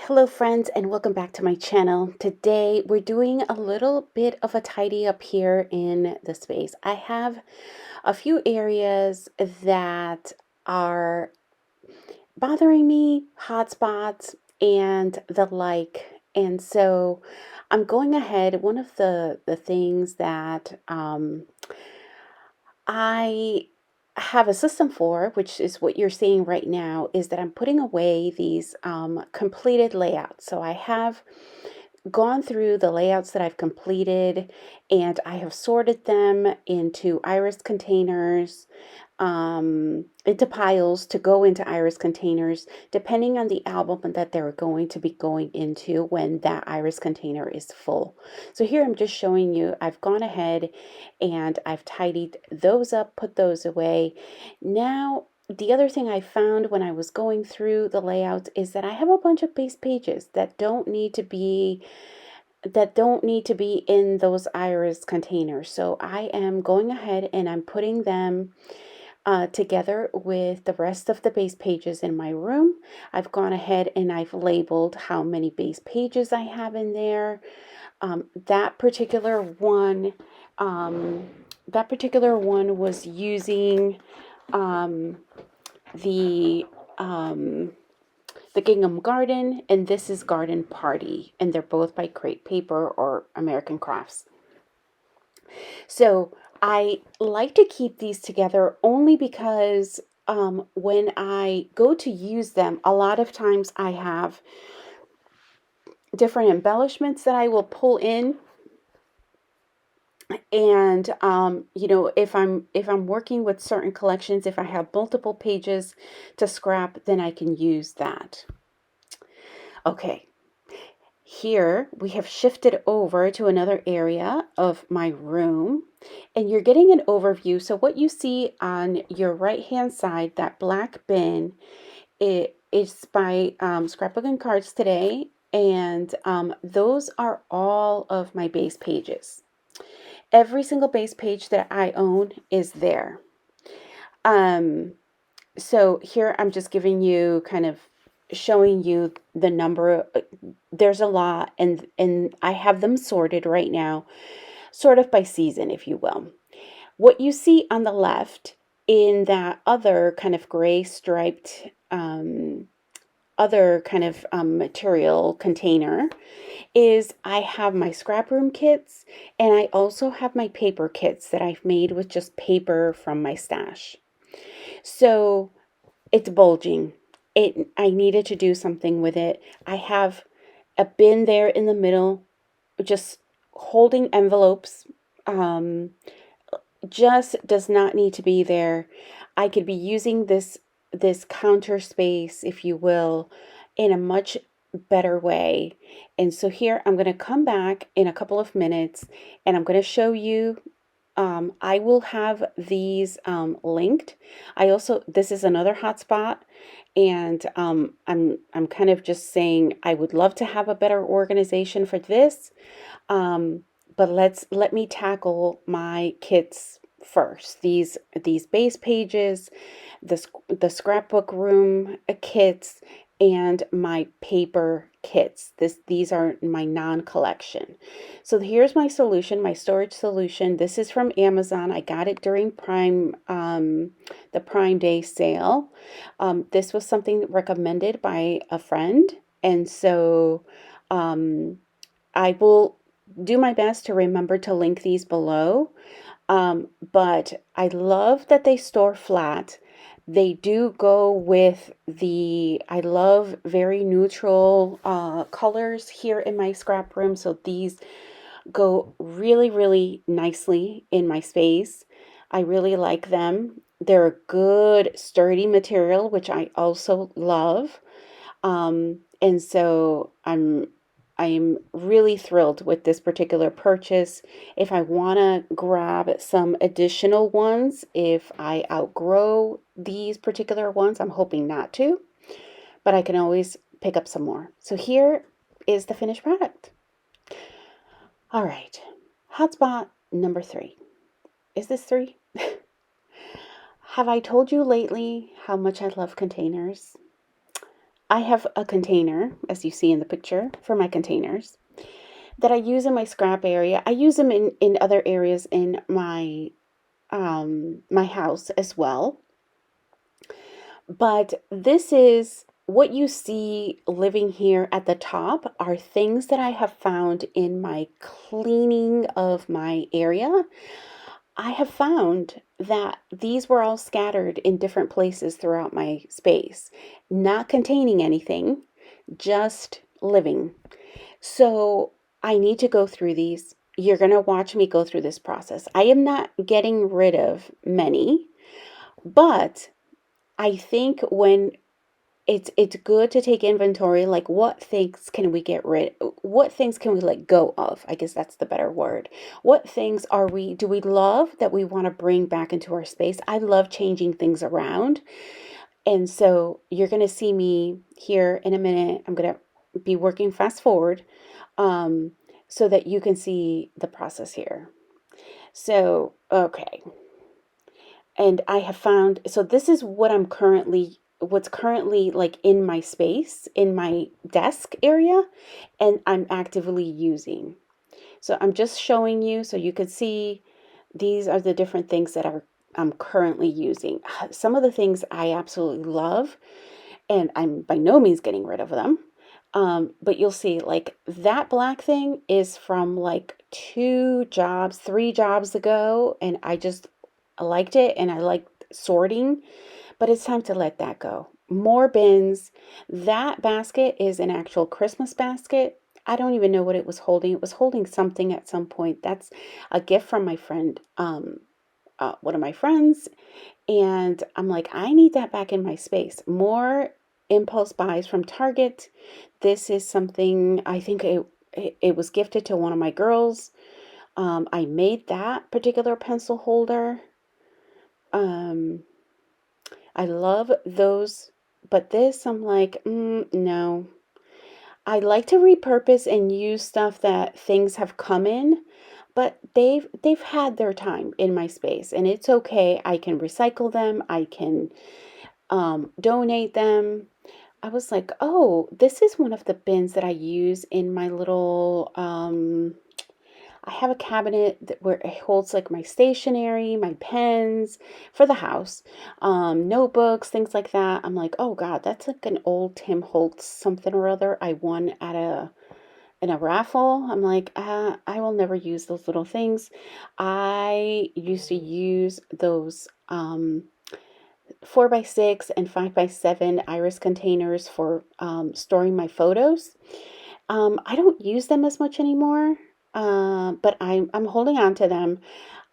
Hello friends and welcome back to my channel. Today we're doing a little bit of a tidy up here in the space. I have a few areas that are bothering me, hotspots and the like. And so I'm going ahead. One of the things that I have a system for, which is what you're seeing right now, is that I'm putting away these completed layouts. So I have gone through the layouts that I've completed and I have sorted them into iris containers, into piles to go into iris containers, depending on the album that they're going to be going into when that iris container is full. So here I'm just showing you, I've gone ahead and I've tidied those up, put those away. Now, the other thing I found when I was going through the layouts is that I have a bunch of base pages that don't need to be in those iris containers. So I am going ahead and I'm putting them together with the rest of the base pages in my room. I've gone ahead and I've labeled how many base pages I have in there. That particular one was using the the Gingham Garden, and this is Garden Party, and they're both by Crate Paper or American Crafts. So I like to keep these together only because when I go to use them, a lot of times I have different embellishments that I will pull in. And if I'm working with certain collections, if I have multiple pages to scrap, then I can use that. Okay, here we have shifted over to another area of my room and you're getting an overview. So what you see on your right hand side, that black bin, it is by Scrapbook and Cards Today, and those are all of my base pages. Every single base page that I own is there. So here I'm just giving you kind of showing you the number. There's a lot, and I have them sorted right now, sort of by season, if you will. What you see on the left in that other kind of gray striped material container is I have my scrap room kits, and I also have my paper kits that I've made with just paper from my stash. So it's bulging. I needed to do something with it. I have a bin there in the middle, just holding envelopes. Just does not need to be there. I could be using this counter space, if you will, in a much better way. And so here I'm going to come back in a couple of minutes and I'm going to show you. I will have these linked. This is another hotspot, and I'm kind of just saying I would love to have a better organization for this. But let me tackle my kits first. These base pages, the scrapbook room kits, and my paper kits. These are my non-collection. So here's my solution, my storage solution. This is from Amazon. I got it during the Prime Day sale. This was something recommended by a friend, and so I will do my best to remember to link these below. But I love that they store flat. They do go with I love very neutral colors here in my scrap room. So these go really, really nicely in my space. I really like them. They're a good, sturdy material, which I also love. And so I'm really thrilled with this particular purchase. If I want to grab some additional ones, if I outgrow these particular ones, I'm hoping not to, but I can always pick up some more. So here is the finished product. All right, hotspot number 3. Is this 3? Have I told you lately how much I love containers? I have a container, as you see in the picture, for my containers that I use in my scrap area. I use them in other areas in my house as well. But this is what you see living here at the top are things that I have found in my cleaning of my area. I have found that these were all scattered in different places throughout my space, not containing anything, just living. So I need to go through these. You're going to watch me go through this process. I am not getting rid of many, but I think when it's good to take inventory, like what things can we let go of? I guess that's the better word. What things do we love that we want to bring back into our space? I love changing things around. And so you're going to see me here in a minute. I'm going to be working fast forward, um, so that you can see the process here. So, okay. And I have found, so this is what's currently like in my space, in my desk area, and I'm actively using. So I'm just showing you so you could see these are the different things that I'm currently using. Some of the things I absolutely love, and I'm by no means getting rid of them. But you'll see, like, that black thing is from like 2 jobs, 3 jobs ago, and I just liked it and I liked sorting, but it's time to let that go. More bins. That basket is an actual Christmas basket. I don't even know what it was holding. It was holding something at some point. That's a gift from my friend, one of my friends, and I'm like, I need that back in my space. More impulse buys from Target. This is something I think it was gifted to one of my girls. I made that particular pencil holder. Um, I love those, but this I'm like, no. I like to repurpose and use stuff that things have come in, but they've had their time in my space, and it's okay. I can recycle them. I can donate them. I was like, oh, this is one of the bins that I use in my little, I have a cabinet where it holds like my stationery, my pens for the house, notebooks, things like that. I'm like, oh God, that's like an old Tim Holtz something or other I won in a raffle. I'm like, I will never use those little things. I used to use those 4x6 and 5x7 iris containers for storing my photos. I don't use them as much anymore, but I'm holding on to them.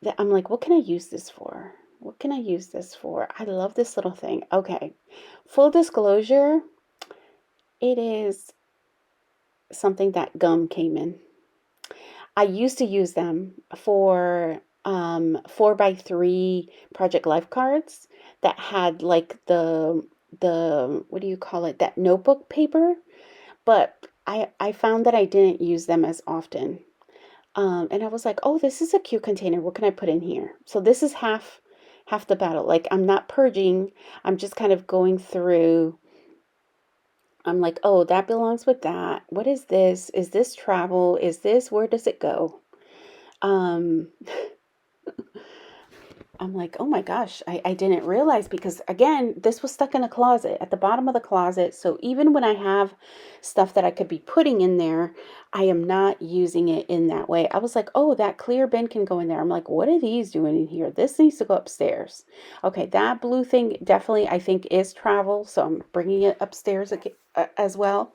That I'm like, what can I use this for? What can I use this for? I love this little thing. Okay, full disclosure, it is something that gum came in. I used to use them for 4x3 Project Life cards that had like the what do you call it? That notebook paper, but I found that I didn't use them as often. And I was like, oh, this is a cute container. What can I put in here? So this is half the battle. Like, I'm not purging. I'm just kind of going through. I'm like, oh, that belongs with that. What is this? Is this travel? Is this, where does it go? Um, I'm like, oh my gosh, I didn't realize, because again, this was stuck in a closet at the bottom of the closet. So even when I have stuff that I could be putting in there, I am not using it in that way. I was like, oh, that clear bin can go in there. I'm like, what are these doing in here? This needs to go upstairs. Okay, that blue thing definitely I think is travel. So I'm bringing it upstairs as well.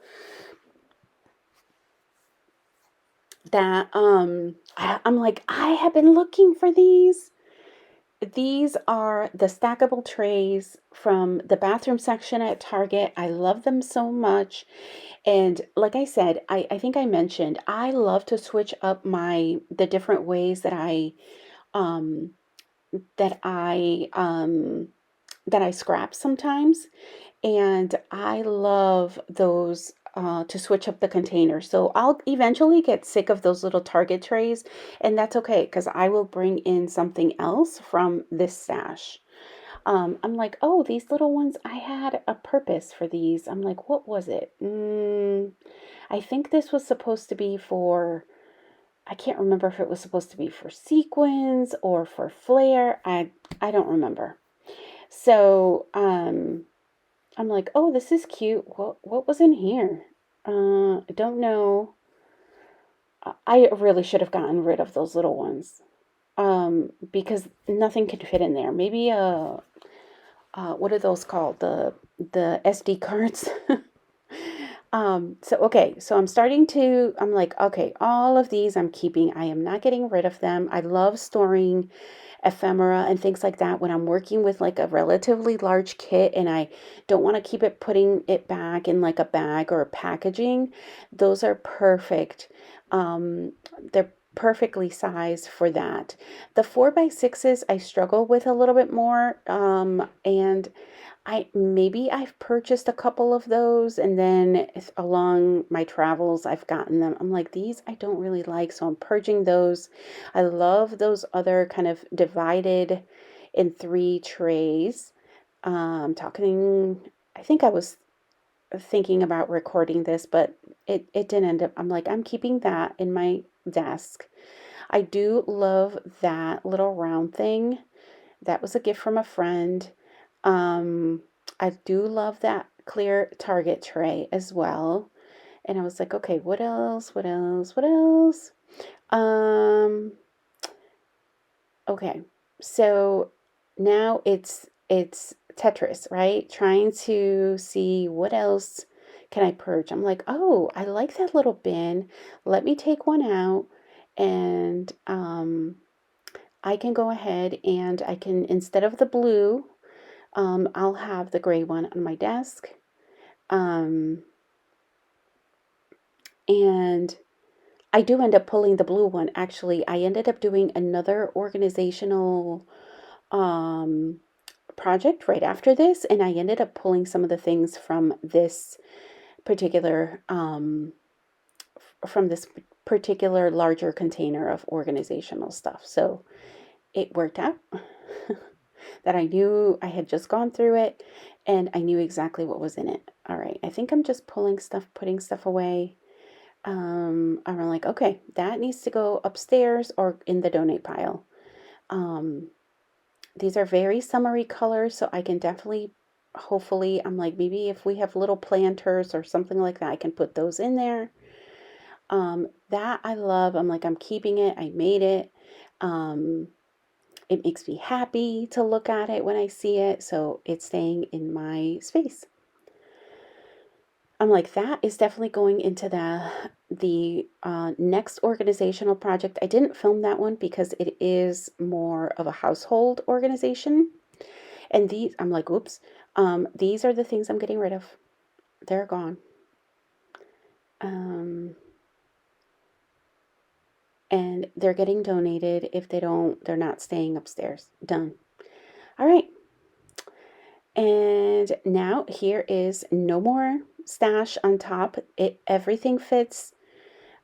That I'm like, I have been looking for these. These are the stackable trays from the bathroom section at Target. I love them so much. And like I said, I think I mentioned, I love to switch up the different ways um that I um that I scrap sometimes. And I love those to switch up the containers. So I'll eventually get sick of those little Target trays, and that's okay because I will bring in something else from this stash. I'm like, oh, these little ones, I had a purpose for these. I'm like, what was it? I think this was supposed to be for, I can't remember if it was supposed to be for sequins or for flare. I don't remember. So, I'm like, oh, this is cute. What was in here? I don't know. I really should have gotten rid of those little ones. Because nothing can fit in there. Maybe what are those called? The SD cards. So okay, so I'm like, okay, all of these I'm keeping. I am not getting rid of them. I love storing ephemera and things like that when I'm working with like a relatively large kit and I don't want to keep it putting it back in like a bag or packaging. Those are perfect. They're perfectly sized for that. The 4x6s I struggle with a little bit more. And I've purchased a couple of those and then along my travels I've gotten them. I'm like, these I don't really like, so I'm purging those. I love those other kind of divided in three trays. Talking, I think I was thinking about recording this, but it didn't end up. I'm like, I'm keeping that in my desk. I do love that little round thing. That was a gift from a friend. Um, I do love that clear Target tray as well. And I was like, okay, what else? What else? What else? Um, okay. So now it's Tetris, right? Trying to see what else can I purge. I'm like, oh, I like that little bin. Let me take one out and I can go ahead and I can, instead of the blue, I'll have the gray one on my desk. Um, and I do end up pulling the blue one. Actually, I ended up doing another organizational um, project right after this, and I ended up pulling some of the things particular from this particular larger container of organizational stuff. So it worked out that I knew I had just gone through it and I knew exactly what was in it. All right, I think I'm just pulling stuff, putting stuff away. I'm like, okay, that needs to go upstairs or in the donate pile. Um, these are very summery colors, so I can definitely, hopefully, I'm like, maybe if we have little planters or something like that, I can put those in there. That I love. I'm like, I'm keeping it. I made it. Um, it makes me happy to look at it when I see it, so it's staying in my space. I'm like, that is definitely going into the next organizational project. I didn't film that one because it is more of a household organization. And these, I'm like, oops, these are the things I'm getting rid of. They're gone. Um, and they're getting donated. If they don't, they're not staying upstairs. Done. All right. And now here is no more stash on top. Everything fits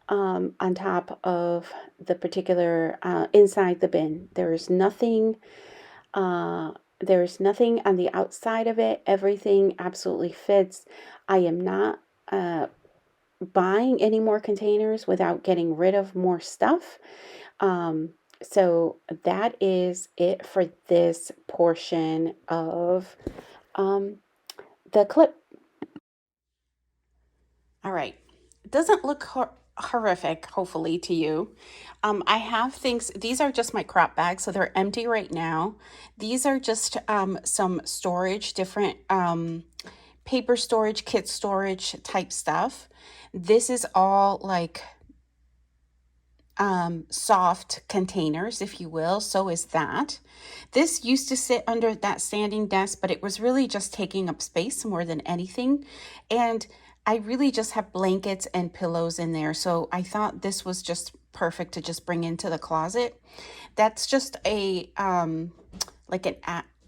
on top of the particular inside the bin. Uh, there's nothing on the outside of it. Everything absolutely fits. I am not buying any more containers without getting rid of more stuff. So that is it for this portion of um, the clip. All right. It doesn't look horrific, hopefully, to you. I have things, these are just my crop bags, so they're empty right now. These are just some storage, different paper storage, kit storage type stuff. This is all like soft containers, if you will. So is that. This used to sit under that standing desk, but it was really just taking up space more than anything. And I really just have blankets and pillows in there. So I thought this was just perfect to just bring into the closet. That's just a like an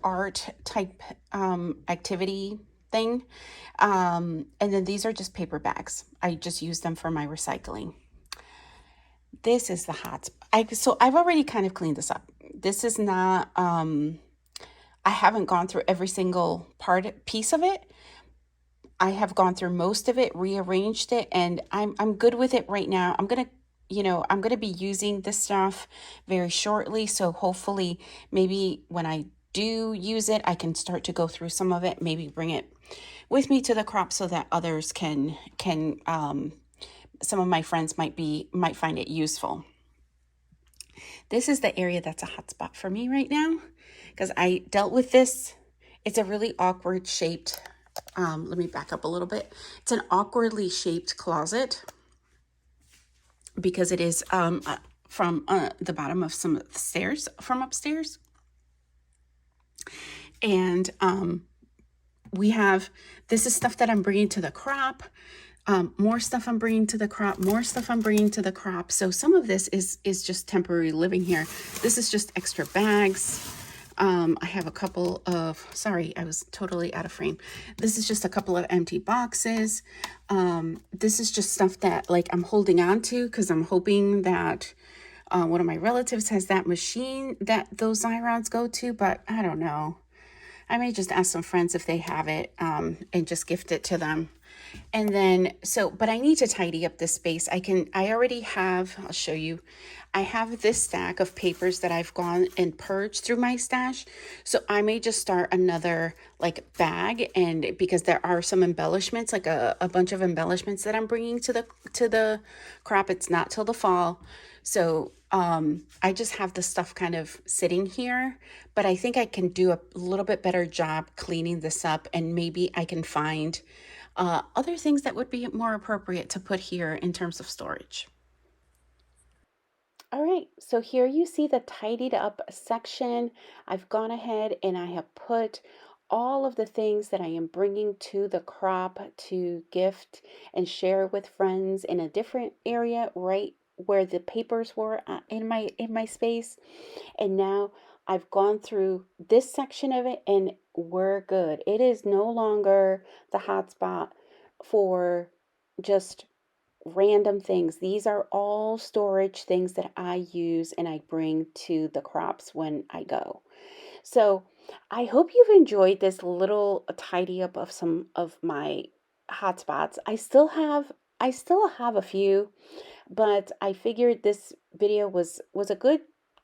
art type activity thing. And then these are just paper bags. I just use them for my recycling. This is the hot spot. So I've already kind of cleaned this up. This is not I haven't gone through every single piece of it. I have gone through most of it, rearranged it, and I'm good with it right now. I'm gonna be using this stuff very shortly, so hopefully maybe when I do use it, I can start to go through some of it, maybe bring it with me to the crop so that others can some of my friends might find it useful. This is the area that's a hot spot for me right now because I dealt with this. It's a really awkward shaped, let me back up a little bit. It's an awkwardly shaped closet because it is from the bottom of some stairs from upstairs. And this is stuff that I'm bringing to the crop. More stuff I'm bringing to the crop, more stuff I'm bringing to the crop. So some of this is just temporary living here. This is just extra bags. I have a couple of, sorry, I was totally out of frame. This is just a couple of empty boxes. This is just stuff that like I'm holding on to because I'm hoping that one of my relatives has that machine that those Xyrons go to, but I don't know. I may just ask some friends if they have it and just gift it to them. And then, but I need to tidy up this space. I already have, I'll show you. I have this stack of papers that I've gone and purged through my stash. So I may just start another like bag, and because there are some embellishments, like a bunch of embellishments that I'm bringing to the crop. It's not till the fall. So I just have the stuff kind of sitting here, but I think I can do a little bit better job cleaning this up, and maybe I can find other things that would be more appropriate to put here in terms of storage. All right, so here you see the tidied up section. I've gone ahead and I have put all of the things that I am bringing to the crop to gift and share with friends in a different area, right where the papers were in my space. And now I've gone through this section of it and we're good. It is no longer the hotspot for just random things. These are all storage things that I use and I bring to the crops when I go. So I hope you've enjoyed this little tidy up of some of my hotspots. I still have a few, but I figured this video was a good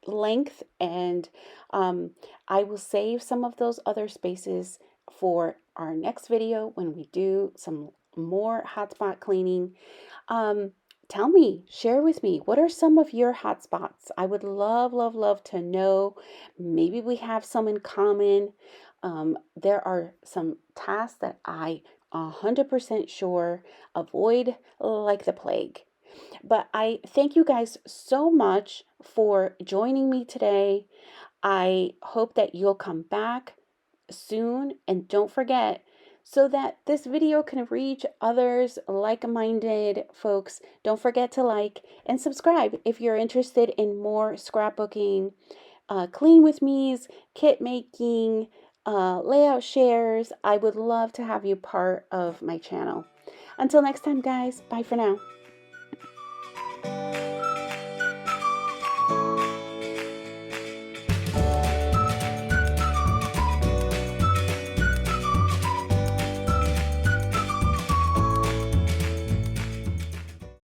length, and um, I will save some of those other spaces for our next video when we do some more hotspot cleaning. um, Tell me, share with me, what are some of your hotspots? I would love, love, love to know. Maybe we have some in common. There are some tasks that I 100% sure avoid like the plague. But I thank you guys so much for joining me today. I hope that you'll come back soon, and don't forget, so that this video can reach others like-minded folks, don't forget to like and subscribe if you're interested in more scrapbooking, clean with me's, kit making, layout shares. I would love to have you part of my channel. Until next time, guys, bye for now.